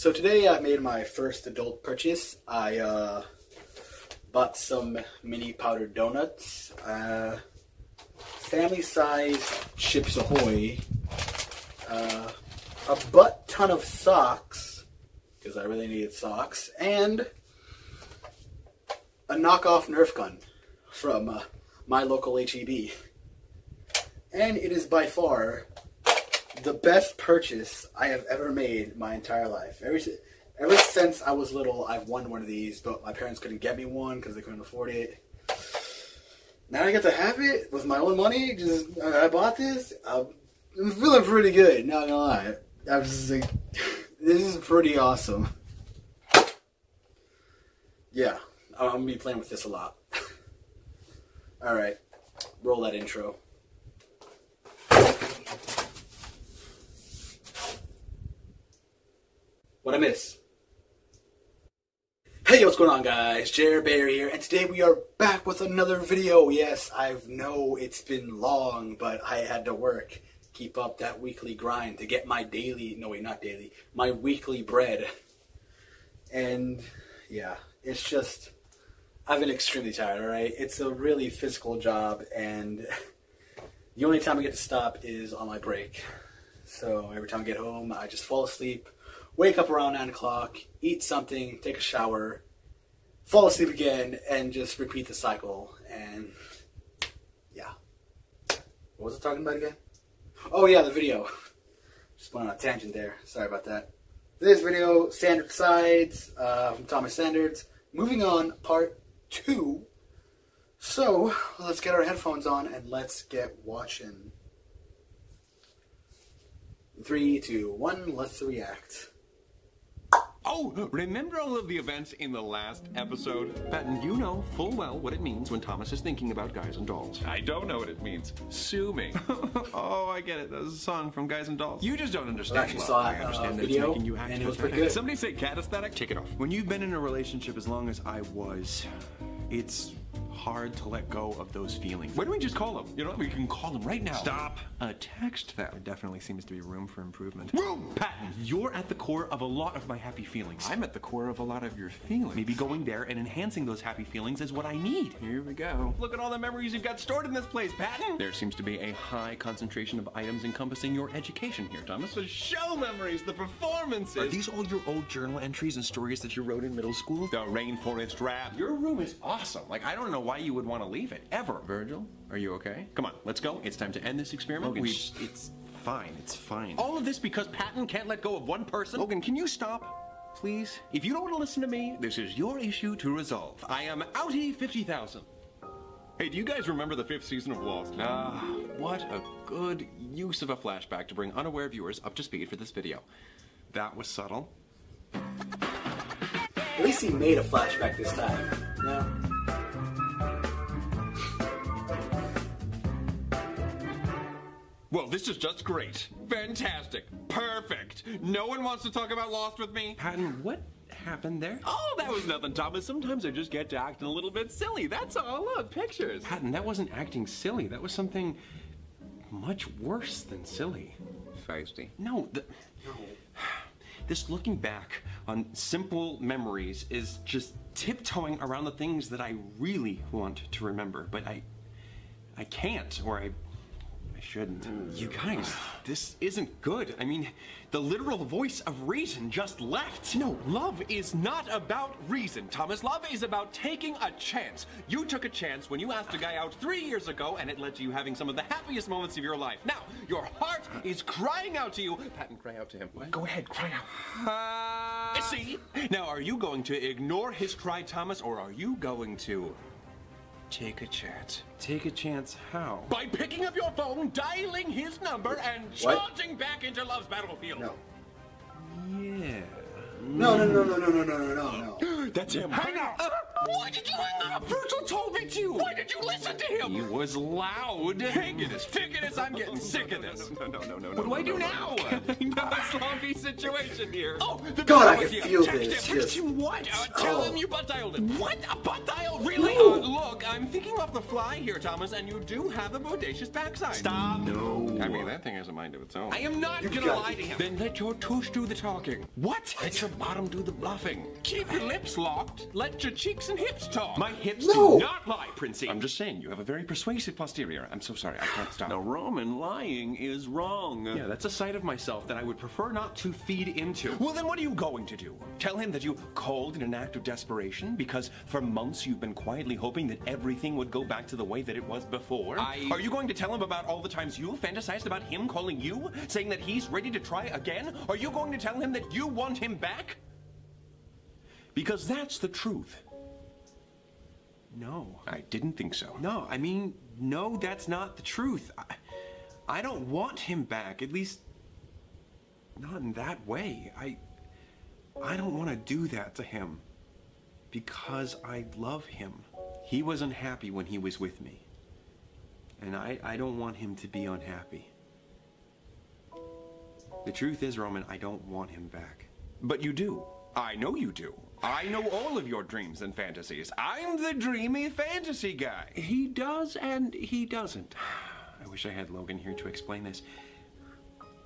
So today I made my first adult purchase. I bought some mini powdered donuts, family-sized Chips Ahoy, a butt ton of socks, because I really needed socks, and a knockoff Nerf gun from my local HEB. And it is by far the best purchase I have ever made my entire life. Ever since I was little, I've wanted one of these, but my parents couldn't get me one because they couldn't afford it. Now I get to have it with my own money. I bought this. I'm feeling pretty good, not gonna lie. I'm just like, this is pretty awesome. Yeah, I'm gonna be playing with this a lot. Alright, roll that intro. What I miss? Hey, what's going on, guys? Jer-bear here, and today we are back with another video. Yes, I know it's been long, but I had to work, keep up that weekly grind to get my daily, no wait, not daily, my weekly bread. And yeah, it's just, I've been extremely tired, alright? It's a really physical job, and the only time I get to stop is on my break. So every time I get home, I just fall asleep, wake up around 9 o'clock, eat something, take a shower, fall asleep again, and just repeat the cycle. And yeah. What was I talking about again? Oh yeah, the video. Just went on a tangent there. Sorry about that. Today's video, Standard Sides from Thomas Standards. Moving on, part 2. So, let's get our headphones on and let's get watching. 3, 2, 1, let's react. Oh, remember all of the events in the last episode? Patton, you know full well what it means when Thomas is thinking about Guys and Dolls. I don't know what it means. Sue me. Oh, I get it. That was a song from Guys and Dolls. You just don't understand. I actually saw a video, and it was pretty good. Somebody say cat aesthetic? Take it off. When you've been in a relationship as long as I was, it's hard to let go of those feelings. Why don't we just call them? You know, we can call them right now. Stop. Text them. There definitely seems to be room for improvement. Room! Patton, you're at the core of a lot of my happy feelings. I'm at the core of a lot of your feelings. Maybe going there and enhancing those happy feelings is what I need. Here we go. Look at all the memories you've got stored in this place, Patton. There seems to be a high concentration of items encompassing your education here, Thomas. The show memories, the performances. Are these all your old journal entries and stories that you wrote in middle school? The rainforest rap. Your room is awesome. Like, I don't know why you would want to leave it, ever. Virgil, are you okay? Come on, let's go. It's time to end this experiment. Logan, it's fine. It's fine. All of this because Patton can't let go of one person? Logan, can you stop, please? If you don't want to listen to me, this is your issue to resolve. I am outie 50,000. Hey, do you guys remember the 5th season of Lost? What a good use of a flashback to bring unaware viewers up to speed for this video. That was subtle. At least he made a flashback this time. No. Well, this is just great. Fantastic. Perfect. No one wants to talk about Lost with me? Patton, what happened there? Oh, that was nothing, Thomas. Sometimes I just get to acting a little bit silly. That's all. Look, pictures. Patton, that wasn't acting silly. That was something much worse than silly. Feisty. No, this looking back on simple memories is just tiptoeing around the things that I really want to remember, but I can't, or I shouldn't. You guys, this isn't good. I mean, the literal voice of reason just left. No, love is not about reason, Thomas. Love is about taking a chance. You took a chance when you asked a guy out 3 years ago, and it led to you having some of the happiest moments of your life. Now, your heart is crying out to you. Patton, cry out to him. What? Go ahead, cry out. See? Now, are you going to ignore his cry, Thomas, or are you going to take a chance? Take a chance how? By picking up your phone, dialing his number, and charging back into love's battlefield. No. Yeah. No. That's him. Hang up! Why did you hang up? Virgil told me to. Why did you listen to him? He was loud. Figgin' I'm getting sick of this. No. What do I do now? No sloppy situation here. Oh, God, I can feel this. Text him what? Tell him you butt dialed him. What? A butt dial? Really? Look, I'm thinking off the fly here, Thomas, and you do have a bodacious backside. Stop. No. I mean, that thing has a mind of its own. I am not gonna lie to him. Then let your tush do the talking. What? Let your bottom do the bluffing. Keep your lips locked. Let your cheeks and hips talk. My hips do not lie, Princey. I'm just saying, you have a very persuasive posterior. I'm so sorry, I can't stop. Now, Roman, lying is wrong. Yeah, that's a side of myself that I would prefer not to feed into. Well, then what are you going to do? Tell him that you called in an act of desperation because for months you've been quietly hoping that everything would go back to the way that it was before? Are you going to tell him about all the times you fantasized about him calling you, saying that he's ready to try again? Are you going to tell him that you want him back? Because that's the truth. No. I didn't think so. No, I mean, no, that's not the truth. I don't want him back, at least not in that way. I don't want to do that to him because I love him. He was unhappy when he was with me, and I don't want him to be unhappy. The truth is, Roman, I don't want him back. But you do. I know you do. I know all of your dreams and fantasies. I'm the dreamy fantasy guy. He does and he doesn't. I wish I had Logan here to explain this.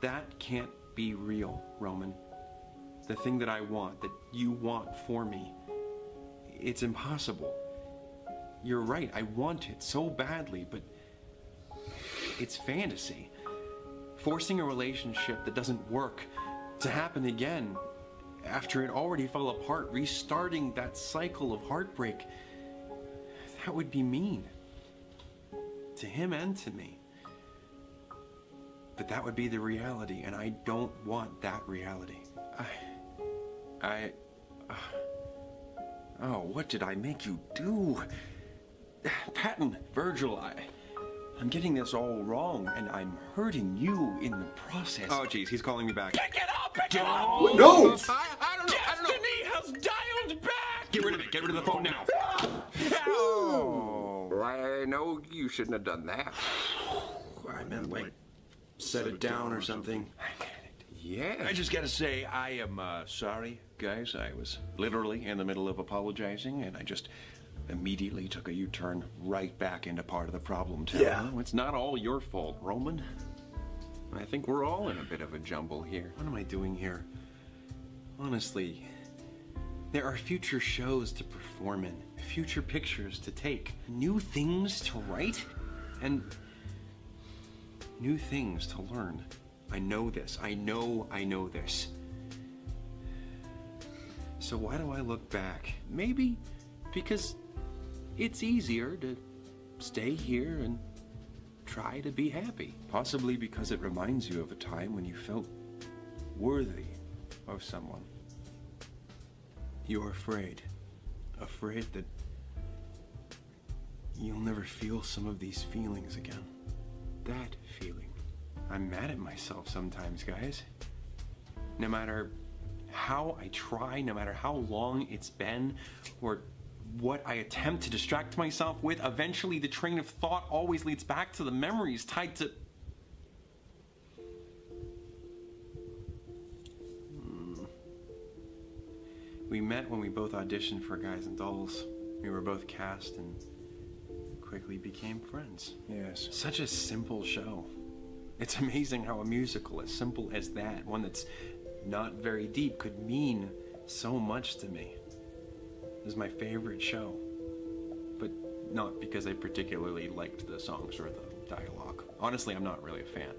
That can't be real, Roman. The thing that I want, that you want for me, it's impossible. You're right, I want it so badly, but it's fantasy. Forcing a relationship that doesn't work to happen again after it already fell apart, restarting that cycle of heartbreak, that would be mean. To him and to me. But that would be the reality, and I don't want that reality. Oh, what did I make you do? Patton, Virgil, I'm getting this all wrong, and I'm hurting you in the process. Oh, geez, he's calling me back. Pick it up! Pick it up! No! I don't know. Destiny has dialed back! Get rid of it. Get rid of the phone now. Oh, I know you shouldn't have done that. I meant, like, set it down or something. Yeah. I just gotta say, I am sorry, guys. I was literally in the middle of apologizing, and I just immediately took a U-turn right back into part of the problem, too. Yeah. It's not all your fault, Roman. I think we're all in a bit of a jumble here. What am I doing here? Honestly, there are future shows to perform in, future pictures to take, new things to write, and new things to learn. I know this. I know this. So why do I look back? Maybe because it's easier to stay here and try to be happy. Possibly because it reminds you of a time when you felt worthy of someone. You're afraid that you'll never feel some of these feelings again. That feeling. I'm mad at myself sometimes, guys. No matter how I try, no matter how long it's been, or what I attempt to distract myself with, eventually the train of thought always leads back to the memories tied to... We met when we both auditioned for Guys and Dolls. We were both cast and quickly became friends. Yes. Such a simple show. It's amazing how a musical as simple as that, one that's not very deep, could mean so much to me. It was my favorite show, but not because I particularly liked the songs or the dialogue. Honestly, I'm not really a fan.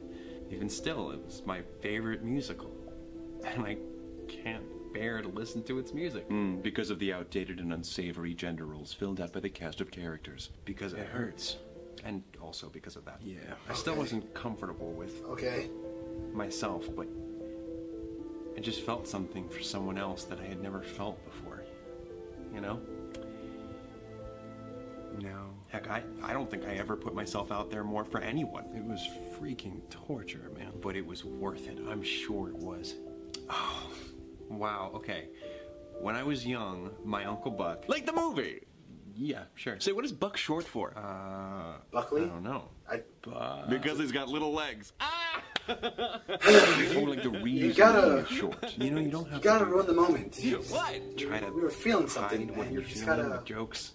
Even still, it was my favorite musical, and I can't bear to listen to its music. Because of the outdated and unsavory gender roles filled out by the cast of characters. Because it hurts. And also because of that. Yeah. I still wasn't comfortable with myself, but I just felt something for someone else that I had never felt before. You know? No. Heck, I don't think I ever put myself out there more for anyone. It was freaking torture, man. But it was worth it. I'm sure it was. Oh, wow, okay. When I was young, my Uncle Buck, like the movie, Yeah, sure. Say, what is Buck short for? Buckley? I don't know. Because he's got little legs. Ah! Oh, like the reason gotta- is short. You know, you don't have You gotta to ruin the moment. What? Try to We were feeling something, hide what and you're you just feeling gotta... with jokes.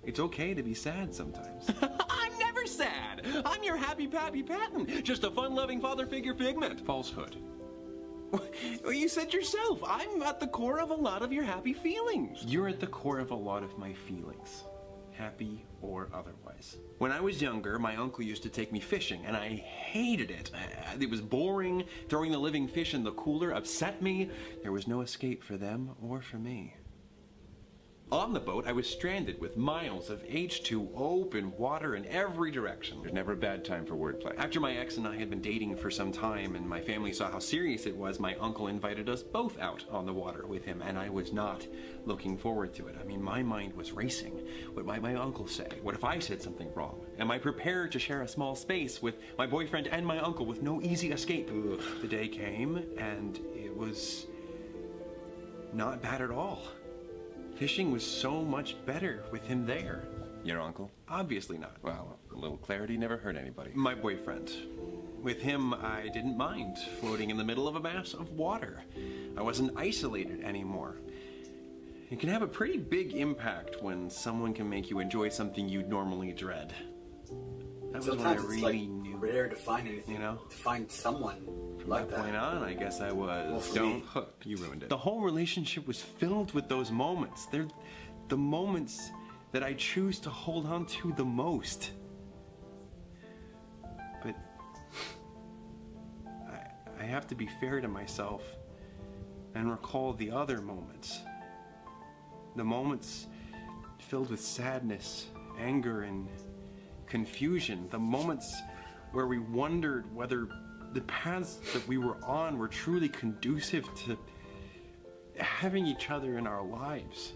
It's okay to be sad sometimes. I'm never sad. I'm your happy Pappy Patton. Just a fun-loving father figure figment. Falsehood. Well, you said yourself, I'm at the core of a lot of your happy feelings. You're at the core of a lot of my feelings, happy or otherwise. When I was younger, my uncle used to take me fishing, and I hated it. It was boring. Throwing the living fish in the cooler upset me. There was no escape for them or for me. On the boat, I was stranded with miles of H2 open water in every direction. There's never a bad time for wordplay. After my ex and I had been dating for some time and my family saw how serious it was, my uncle invited us both out on the water with him, and I was not looking forward to it. I mean, my mind was racing. What might my uncle say? What if I said something wrong? Am I prepared to share a small space with my boyfriend and my uncle with no easy escape? Ugh. The day came, and it was not bad at all. Fishing was so much better with him there. Your uncle? Obviously not. Well, a little clarity never hurt anybody. My boyfriend. With him, I didn't mind floating in the middle of a mass of water. I wasn't isolated anymore. It can have a pretty big impact when someone can make you enjoy something you'd normally dread. That was when I Sometimes it's really like knew. rare to find anything, You know? to find someone From like that point on, I guess I was Well, for me- hooked. You ruined it. The whole relationship was filled with those moments. They're the moments that I choose to hold on to the most. But I have to be fair to myself and recall the other moments. The moments filled with sadness, anger, and confusion. The moments where we wondered whether the paths that we were on were truly conducive to having each other in our lives.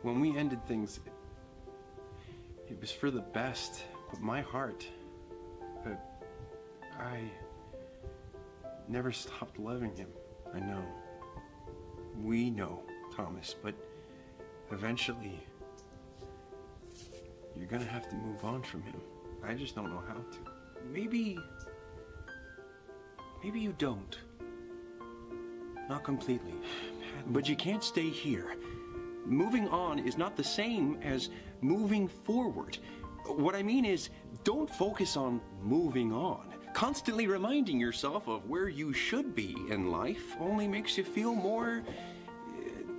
When we ended things, it was for the best, but my heart, I never stopped loving him. I know. We know, Thomas, but eventually you're gonna have to move on from him. I just don't know how to. Maybe you don't. Not completely. But you can't stay here. Moving on is not the same as moving forward. What I mean is, don't focus on moving on. Constantly reminding yourself of where you should be in life only makes you feel more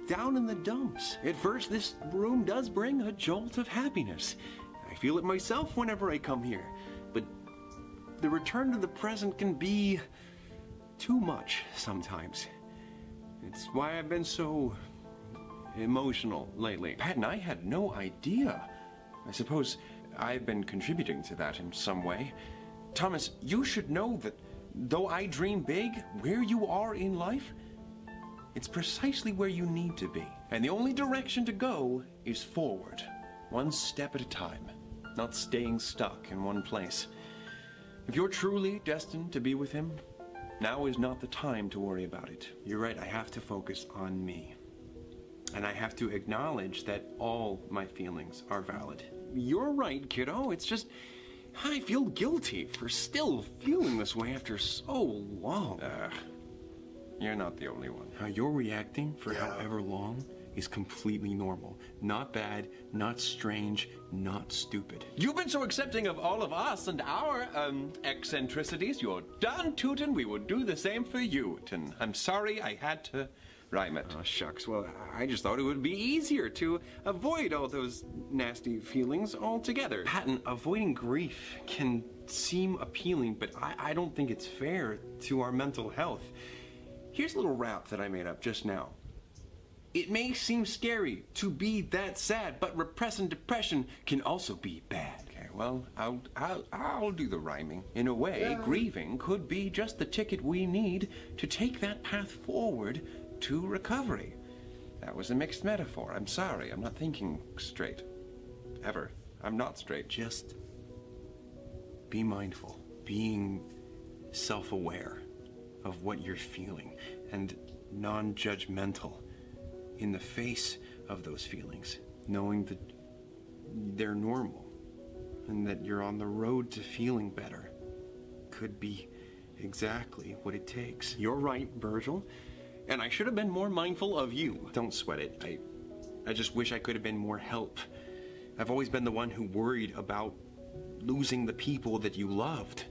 down in the dumps. At first, this room does bring a jolt of happiness. I feel it myself whenever I come here. But the return to the present can be too much sometimes. It's why I've been so emotional lately. Pat and I had no idea. I suppose I've been contributing to that in some way. Thomas, you should know that though I dream big, where you are in life, it's precisely where you need to be. And the only direction to go is forward, one step at a time, not staying stuck in one place. If you're truly destined to be with him, now is not the time to worry about it. You're right, I have to focus on me. And I have to acknowledge that all my feelings are valid. You're right, kiddo. It's just, I feel guilty for still feeling this way after so long. You're not the only one. How you're reacting for however long is completely normal. Not bad, not strange, not stupid. You've been so accepting of all of us and our, eccentricities. You're done, tootin'. We would do the same for you. And I'm sorry I had to rhyme it. Oh, shucks. Well, I just thought it would be easier to avoid all those nasty feelings altogether. Patton, avoiding grief can seem appealing, but I don't think it's fair to our mental health. Here's a little rap that I made up just now. It may seem scary to be that sad, but repressing depression can also be bad. Okay, well, I'll do the rhyming. In a way, grieving could be just the ticket we need to take that path forward to recovery. That was a mixed metaphor. I'm sorry, I'm not thinking straight. Ever. I'm not straight. Just be mindful. Being self-aware of what you're feeling and non-judgmental in the face of those feelings, knowing that they're normal and that you're on the road to feeling better could be exactly what it takes. You're right, Virgil, and I should have been more mindful of you. Don't sweat it. I just wish I could have been more help. I've always been the one who worried about losing the people that you loved.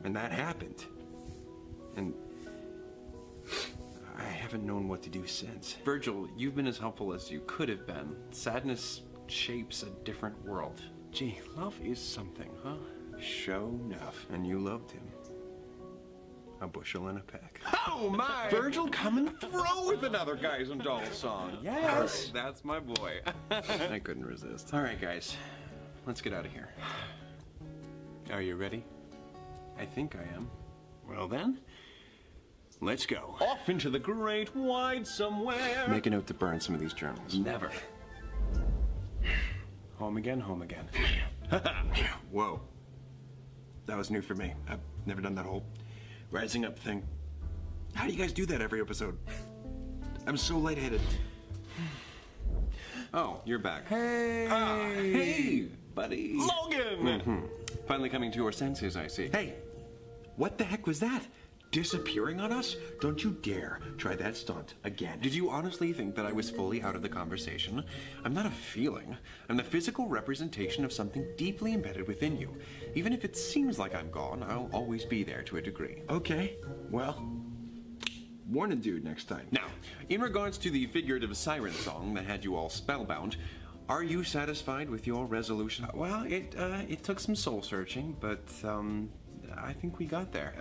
And that happened. And I haven't known what to do since. Virgil, you've been as helpful as you could have been. Sadness shapes a different world. Gee, love is something, huh? Sure enough. And you loved him. A bushel and a peck. Oh my! Virgil, come and throw with another Guys and Dolls song. Yes, that's my boy. I couldn't resist. All right, guys, let's get out of here. Are you ready? I think I am. Well then, let's go. Off into the great wide somewhere. Make a note to burn some of these journals. Never. Home again, home again. Whoa. That was new for me. I've never done that whole rising up thing. How do you guys do that every episode? I'm so lightheaded. Oh, you're back. Hey! Hey, buddy. Logan! Finally coming to your senses, I see. Hey, what the heck was that? Disappearing on us? Don't you dare try that stunt again. Did you honestly think that I was fully out of the conversation? I'm not a feeling. I'm the physical representation of something deeply embedded within you. Even if it seems like I'm gone, I'll always be there to a degree. Okay, well, warn a dude next time. Now, in regards to the figurative siren song that had you all spellbound, are you satisfied with your resolution? Well, it took some soul searching, but I think we got there.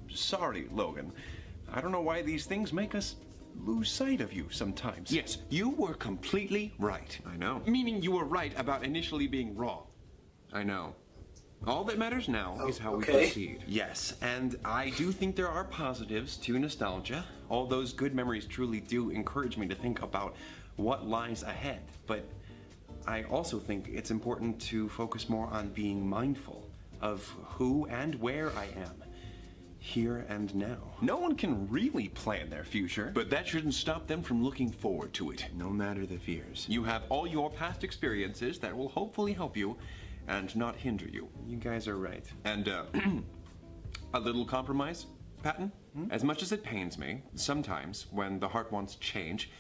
Sorry, Logan. I don't know why these things make us lose sight of you sometimes. Yes, you were completely right. I know. Meaning you were right about initially being wrong. I know. All that matters now is how we proceed. Yes, and I do think there are positives to nostalgia. All those good memories truly do encourage me to think about what lies ahead. But I also think it's important to focus more on being mindful of who and where I am. Here and now. No one can really plan their future, but that shouldn't stop them from looking forward to it. No matter the fears. You have all your past experiences that will hopefully help you and not hinder you. You guys are right. And a little compromise, Patton? As much as it pains me, sometimes when the heart wants change,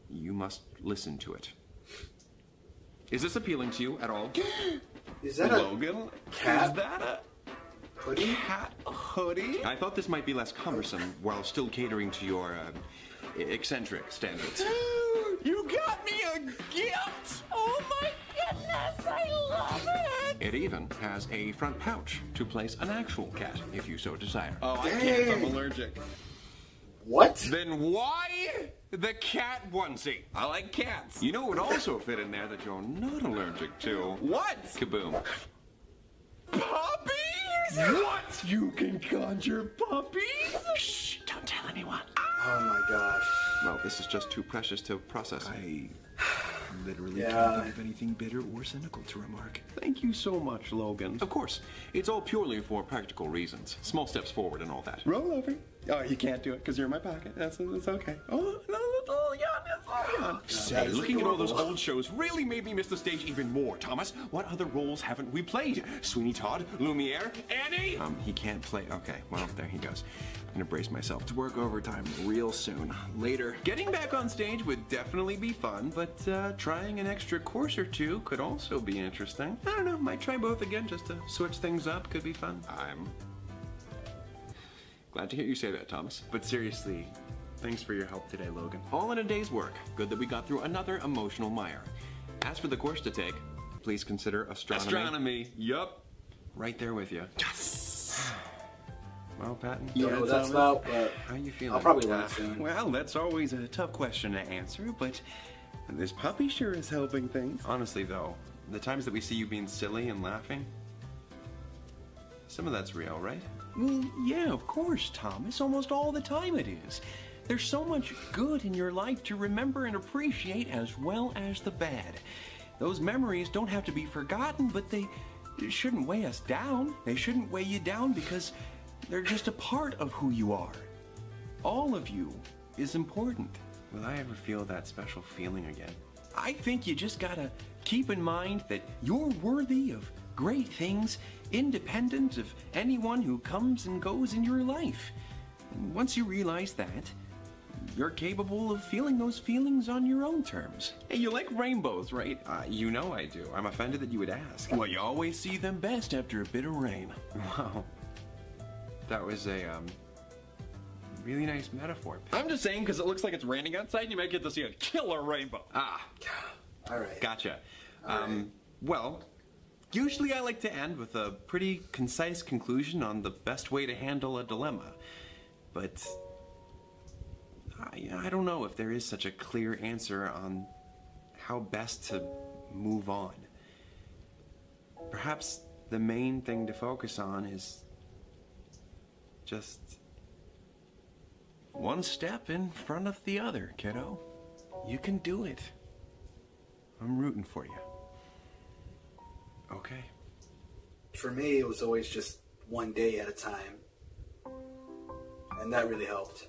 you must listen to it. Is this appealing to you at all? Is that Logan? Cat? Is that a hoodie? Cat hoodie? I thought this might be less cumbersome while still catering to your eccentric standards. Dude, you got me a gift! Oh my goodness, I love it! It even has a front pouch to place an actual cat, if you so desire. Oh, I can't, I'm allergic. What? Then why the cat onesie? I like cats. You know what would also fit in there that you're not allergic to? What? Kaboom. Puppies? What? You can conjure puppies? Shh, don't tell anyone. Oh my gosh. Well, this is just too precious to process. I literally can't think of anything bitter or cynical to remark. Thank you so much, Logan. Of course, it's all purely for practical reasons. Small steps forward and all that. Roll over. Oh, you can't do it because you're in my pocket. That's okay. Oh, no, it's all yawn. Say, looking at all those old shows really made me miss the stage even more. Thomas, what other roles haven't we played? Sweeney Todd, Lumiere, Annie? He can't play. Okay, well, there he goes. I'm gonna brace myself to work overtime real soon. Later. Getting back on stage would definitely be fun, but trying an extra course or two could also be interesting. I don't know, might try both again just to switch things up. Could be fun. I'm glad to hear you say that, Thomas. But seriously, thanks for your help today, Logan. All in a day's work. Good that we got through another emotional mire. As for the course to take, please consider astronomy. Astronomy, yup. Right there with you. Yes! Well, Patton, you know what that's about, but how you feeling? I'll probably learn soon. Well, that's always a tough question to answer, but this puppy sure is helping things. Honestly, though, the times that we see you being silly and laughing, some of that's real, right? Well, yeah, of course, Thomas. Almost all the time it is. There's so much good in your life to remember and appreciate as well as the bad. Those memories don't have to be forgotten, but they shouldn't weigh us down. They shouldn't weigh you down because they're just a part of who you are. All of you is important. will I ever feel that special feeling again? I think you just gotta keep in mind that you're worthy of great things, independent of anyone who comes and goes in your life. And once you realize that, you're capable of feeling those feelings on your own terms. Hey, you like rainbows, right? You know I do. I'm offended that you would ask. Well, you always see them best after a bit of rain. Wow. That was a, really nice metaphor. I'm just saying because it looks like it's raining outside, you might get to see a killer rainbow. Ah. All right. Gotcha. All right. Well, usually I like to end with a pretty concise conclusion on the best way to handle a dilemma. But I don't know if there is such a clear answer on how best to move on. Perhaps the main thing to focus on is just one step in front of the other, kiddo. You can do it. I'm rooting for you. Okay. For me, it was always just one day at a time. And that really helped.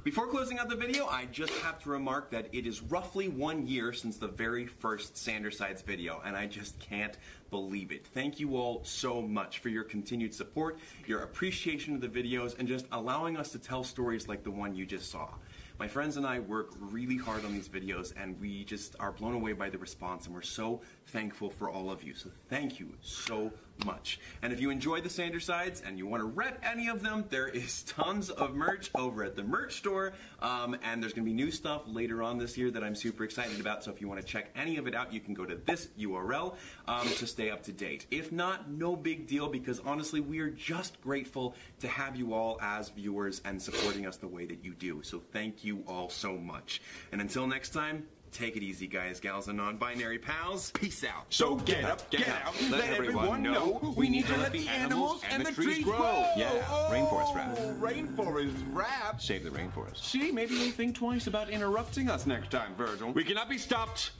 Before closing out the video, I just have to remark that it is roughly 1 year since the very first Sandersides video, and I just can't believe it. Thank you all so much for your continued support, your appreciation of the videos, and just allowing us to tell stories like the one you just saw. My friends and I work really hard on these videos, and we just are blown away by the response, and we're so thankful for all of you. So thank you so much. And if you enjoy the Sandersides and you want to rep any of them, there is tons of merch over at the merch store, and there's going to be new stuff later on this year that I'm super excited about. So if you want to check any of it out, you can go to this URL to stay up to date. If not, no big deal, because honestly, we are just grateful to have you all as viewers and supporting us the way that you do. So thank you all so much. And until next time, take it easy, guys, gals, and non-binary pals. Peace out. So get up, get out, let everyone know we need to let the animals and the trees grow. Yeah, rainforest rap. Rainforest rap? Save the rainforest. See, maybe you'll think twice about interrupting us next time, Virgil. We cannot be stopped.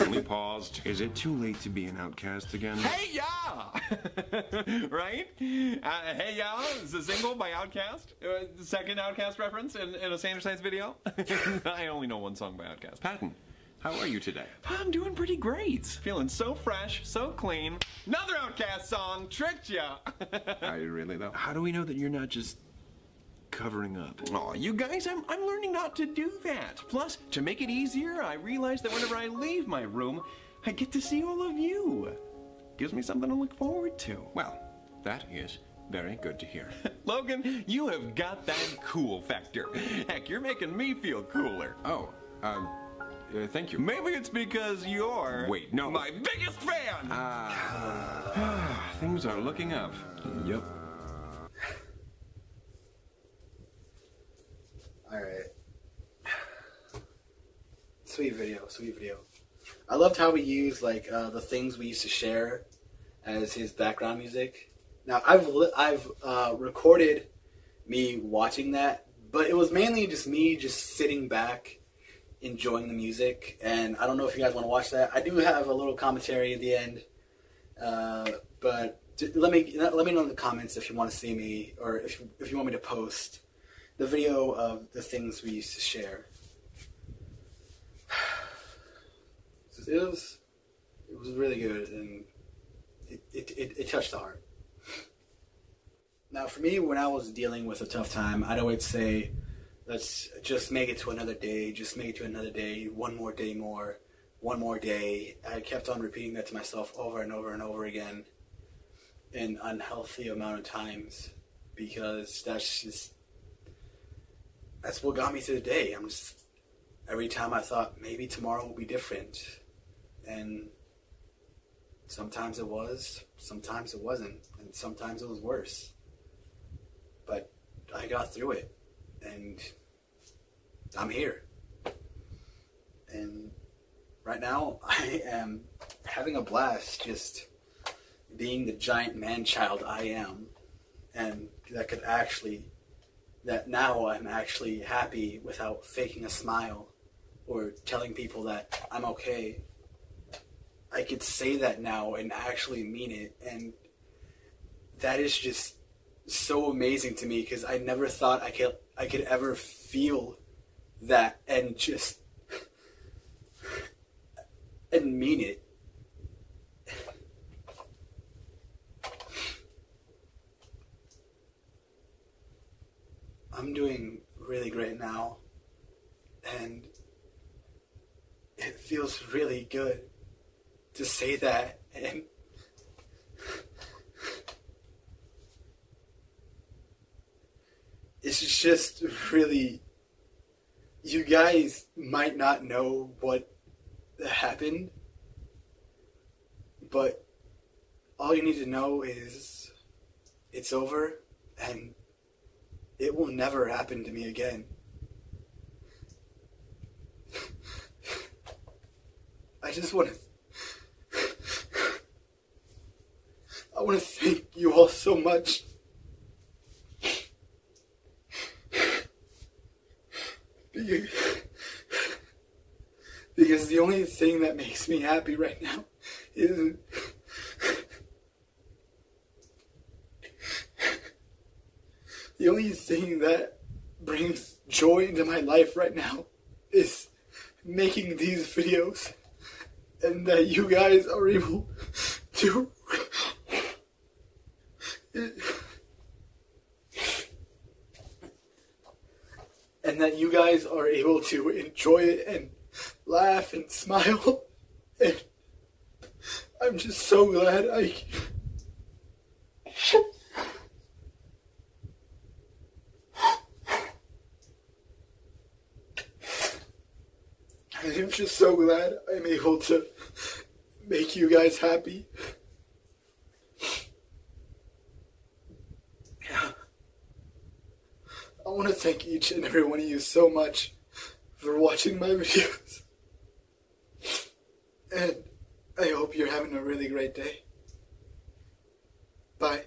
Only paused. Is it too late to be an outcast again? Hey Ya! Right? Hey Ya is a single by Outkast. Second Outkast reference in a Sandersides video. I only know one song by Outkast. Patton, how are you today? I'm doing pretty great. Feeling so fresh, so clean. Another Outkast song, tricked ya. Are you really, though? How do we know that you're not just covering up? Aw, you guys, I'm learning not to do that. Plus, to make it easier, I realize that whenever I leave my room, I get to see all of you. Gives me something to look forward to. Well, that is very good to hear. Logan, you have got that cool factor. Heck, you're making me feel cooler. Oh, thank you. Maybe it's because you're... Wait, no. My biggest fan! Things are looking up. Yep. Alright. Sweet video, sweet video. I loved how we used, like, the things we used to share as his background music. Now, I've recorded me watching that, but it was mainly just me just sitting back enjoying the music. And I don't know if you guys want to watch that. I do have a little commentary at the end, but let me know in the comments if you want to see me, or if you want me to post the video of the things we used to share. It was really good, and it touched the heart. Now, for me, when I was dealing with a tough time, I'd always say, let's just make it to another day, just make it to another day, one more day more, one more day. I kept on repeating that to myself over and over and over again, an unhealthy amount of times, because that's what got me to the day. Every time I thought maybe tomorrow will be different, and sometimes it was, sometimes it wasn't, and sometimes it was worse. But I got through it, and I'm here. And right now, I am having a blast just being the giant man-child I am, and that now I'm actually happy without faking a smile or telling people that I'm okay. I could say that now and actually mean it, and that is just so amazing to me, because I never thought I could ever feel that and just and mean it. I'm doing really great now, and it feels really good to say that, and it's just really, you guys might not know what happened, but all you need to know is it's over, and it will never happen to me again. I want to thank you all so much. Because the only thing that makes me happy right now is the only thing that brings joy into my life right now is making these videos, and that you guys are able to enjoy it and laugh and smile, and I'm just so glad I'm just so glad I'm able to make you guys happy. Yeah. I want to thank each and every one of you so much for watching my videos. And I hope you're having a really great day. Bye.